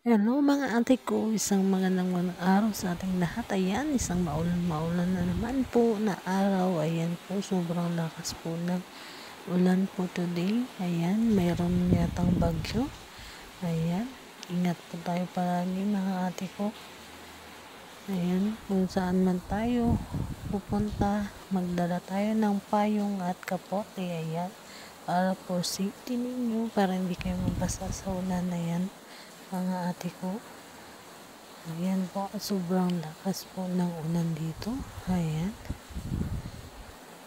Hello mga ate ko, isang magandang araw sa ating lahat. Ayan, isang maulan na naman po na araw. Ayan po, sobrang lakas po ng ulan po today. Ayan, mayroon yatang bagyo. Ayan, ingat po tayo palagi mga ate ko. Ayan, kung saan man tayo pupunta, magdala tayo ng payong at kapote. Ayan, para po safety ninyo, para hindi kayo mabasa sa ulan. Ayan, mga ate ko. Ayan po, sobrang lakas po ng ulan dito. Ayan.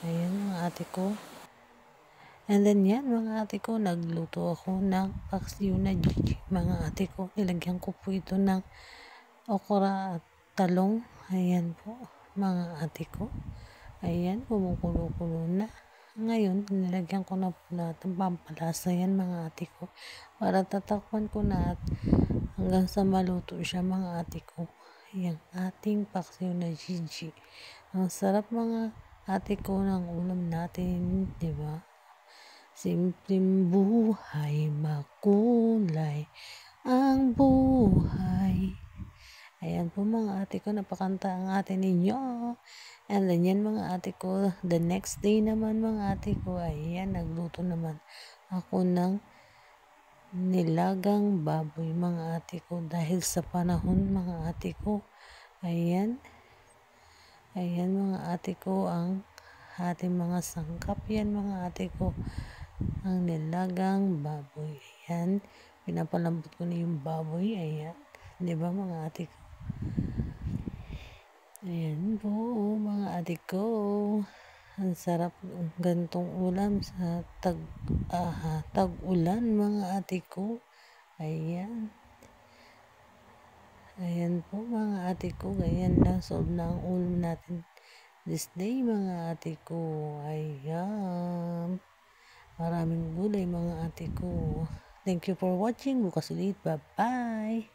Ayan mga ate ko. And then yan mga ate ko, nagluto ako ng paksiw na Gigi. Mga ate ko, nilagyan ko po ito ng okra at talong. Ayan po mga ate ko. Ayan, kumukulo-kulo na. Ngayon, nilagyan ko na po lahat ng pampalasa yan mga ate ko. Para tatakpan ko na at hanggang sa maluto siya mga ate ko. Yung ating paksiw na Gigi. Ang sarap mga ate ko ng ulam natin, di ba? Simpleng buhay, makulay ang buhay. Ayan po mga ate ko, napakanta ang ate ninyo. And then yan mga ate ko, the next day naman mga ate ko, ayan, nagluto naman ako ng nilagang baboy mga ate ko dahil sa panahon mga ate ko. Ayan mga ate ko ang ating mga sangkap yan mga ate ko, ang nilagang baboy. Ayan, pinapalambot ko na yung baboy. Ayan, di ba mga ate ko? Ayan po mga ate ko, ang sarap ng gantong ulam sa tag-ulan mga ate ko. Ayan. Ayan po mga ate ko, ganyan lang solve na ang ulam natin this day mga ate ko. Ayan. Maraming gulay mga ate ko. Thank you for watching. Bukas ulit. Bye-bye.